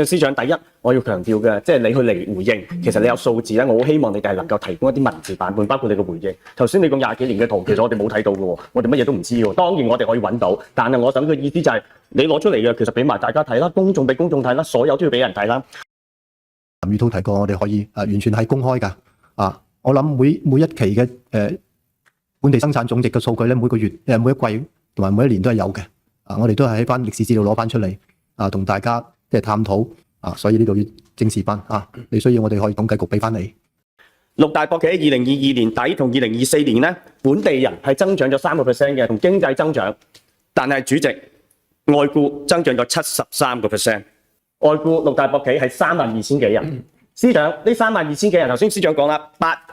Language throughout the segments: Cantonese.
司長，第一我要強調嘅，即係你去嚟回應，其實你有數字咧，我好希望你哋係能夠提供一啲文字版本，包括你嘅回應。頭先你講20幾年嘅圖，其實我哋冇睇到嘅喎，我哋乜嘢都唔知喎。當然我哋可以揾到，但係我想嘅意思就係你攞出嚟嘅，其實俾埋大家睇啦，公眾俾公眾睇啦，所有都要俾人睇啦。林宇滔提過，我哋可以完全係公開㗎。我諗每一期嘅本地生產總值嘅數據咧，每個月每一季同埋每一年都係有嘅。我哋都係喺翻歷史資料攞翻出嚟同大家即係探討所以呢度要正視翻你需要我哋可以統計局俾翻你。六大博企喺2022年底同2024年咧，本地人係增長咗3% 嘅，同經濟增長。但係主席，外僱增長咗73%。外僱六大博企係32000幾人。司長，呢32000幾人，頭先司長講啦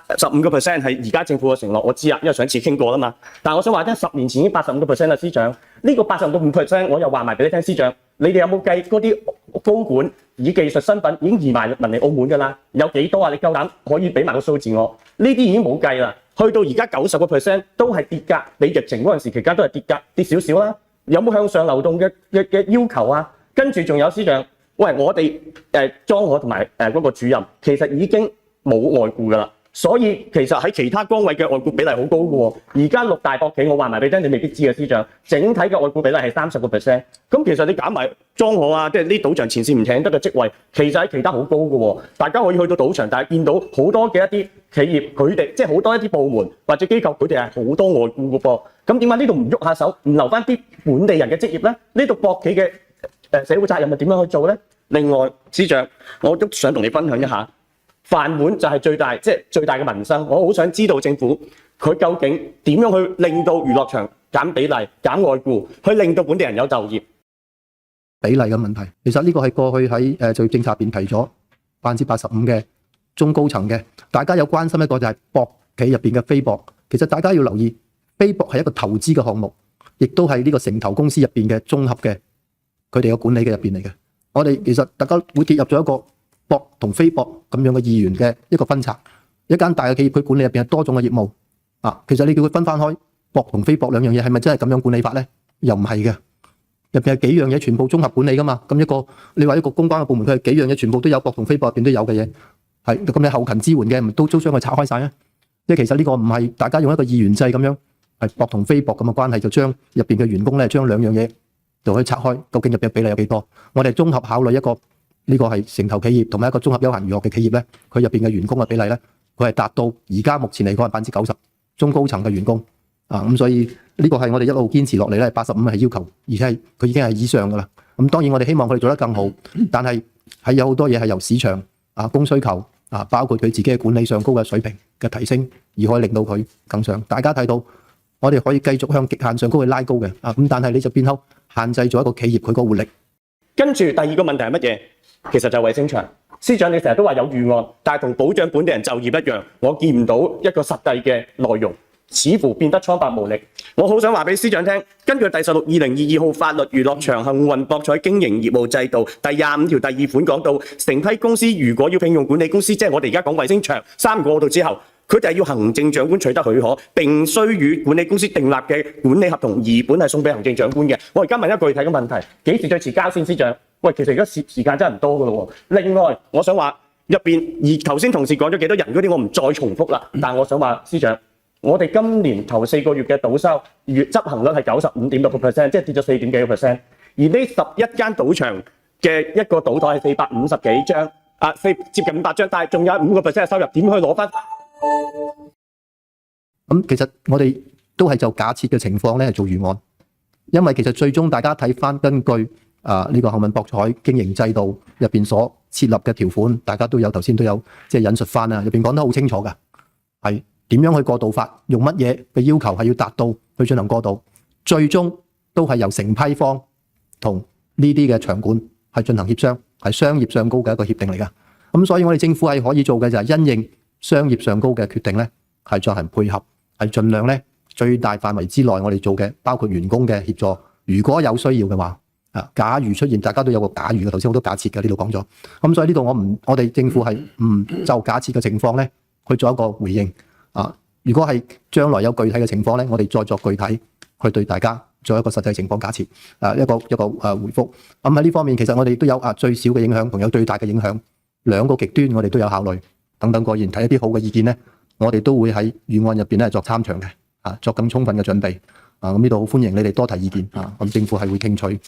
，85% 係而家政府嘅承諾，我知啊，因為上次傾過啦嘛。但係我想話聽，10年前已經85%啦，司長。呢個85%我又話埋俾你聽，司長，你哋有冇計嗰啲高管以技術身份已經移埋嚟澳門㗎啦？有幾多啊？你夠膽可以俾埋個數字我？呢啲已經冇計啦，去到而家90%都係跌價，你疫情嗰陣時期間都係跌價，跌少少啦。有冇向上流動嘅要求啊？跟住仲有司長。喂，我哋莊荷同埋嗰個主任其實已經冇外僱㗎啦，所以其實喺其他崗位嘅外僱比例好高㗎喎。而家六大博企我話埋俾你聽，你未必知嘅司長，整體嘅外僱比例係30%。咁其實你減埋莊荷啊，即係呢賭場前線唔請得嘅職位，其實喺其他好高㗎喎。大家可以去到賭場，但係見到好多嘅一啲企業，佢哋即係好多一啲部門或者機構，佢哋係好多外僱㗎噃。咁點解呢度唔喐下手，唔留翻啲本地人嘅職業咧？呢度博企嘅社會責任係點樣去做呢？另外，司長，我都想同你分享一下，飯碗就係最大嘅民生。我好想知道政府佢究竟點樣去令到娛樂場減比例、減外僱，去令到本地人有就業比例嘅問題。其實呢個係過去喺就業政策入邊提咗85%嘅中高層嘅，大家有關心一個就係博企入邊嘅非博。其實大家要留意，非博係一個投資嘅項目，亦都係呢個城投公司入邊嘅綜合嘅佢哋嘅管理嘅入邊嚟嘅。我哋其實大家會跌入咗一個博同非博咁樣嘅二元嘅一個分拆。一間大嘅企業佢管理入邊係多種嘅業務其實你叫佢分翻開博同非博兩樣嘢，係咪真係咁樣管理法咧？又唔係嘅，入邊係幾樣嘢全部綜合管理噶嘛。咁你話一個公關嘅部門，佢係幾樣嘢全部都有，博同非博入邊都有嘅嘢，係咁你後勤支援嘅，都將佢拆開晒啊！即係其實呢個唔係大家用一個二元制咁樣係博同非博咁嘅關係，就將入邊嘅員工咧將兩樣嘢就可以拆開，究竟入邊嘅比例有幾多？我哋綜合考慮一個呢個係城投企業同埋一個綜合休閒娛樂嘅企業咧，佢入邊嘅員工嘅比例咧，佢係達到而家目前嚟講係90%中高層嘅員工咁所以呢個係我哋一路堅持落嚟咧，85係要求，而且係佢已經係以上噶啦。咁當然我哋希望佢哋做得更好，但係有好多嘢係由市場供需求包括佢自己嘅管理上高嘅水平嘅提升，而可以令到佢更上。大家睇到我哋可以繼續向極限上高去拉高嘅咁但係你就變後限制咗一個企業佢個活力。跟住第二個問題係乜嘢？其實就係衛星場。司長你成日都話有預案，但係同保障本地人就業一樣，我見唔到一個實際嘅內容，似乎變得蒼白無力。我好想話俾司長聽，根據第16/2022號法律娛樂場幸運博彩經營業務制度第25條第2款講到，承批公司如果要聘用管理公司，即係我哋而家講衛星場3個度之後，佢哋係要行政長官取得許可，並須與管理公司訂立嘅管理合同擬本係送俾行政長官嘅。我而家問一個具體嘅問題，幾時最遲交先，司長？喂，其實而家時間真係唔多㗎咯喎。另外，我想話入邊而頭先同事講咗幾多人嗰啲，我唔再重複啦。但我想話，司長，我哋今年頭4個月嘅賭收月執行率係95.6%，即係跌咗4點幾個 percent。而呢11間賭場嘅一個賭台係450幾張，接近500張，但係仲有5%嘅收入，點去攞翻？其實我哋都係就假設嘅情況咧做預案，因為其實最終大家睇翻根據呢個幸運博彩經營制度入邊所設立嘅條款，大家都有頭先都有即係引述翻入邊講得好清楚㗎，係點樣去過渡法，用乜嘢嘅要求係要達到去進行過渡，最終都係由承批方同呢啲嘅場館係進行協商，係商業上高嘅一個協定嚟㗎。咁所以我哋政府係可以做嘅就係因應商業上高嘅決定咧，係進行配合，係盡量咧最大範圍之內我哋做嘅，包括員工嘅協助，如果有需要嘅話。假如出現，大家都有個假如嘅，頭先好多假設嘅呢度講咗，咁所以呢度我哋政府係唔就假設嘅情況咧去做一個回應如果係將來有具體嘅情況咧，我哋再作具體去對大家做一個實際情況假設，一個回覆。咁喺呢方面，其實我哋都有最少嘅影響同有最大嘅影響，兩個極端我哋都有考慮。等等個議員提一啲好嘅意見咧，我哋都會喺預案入邊咧作參詳嘅，作更充分嘅準備。咁呢度好歡迎你哋多提意見，咁政府係會聽取。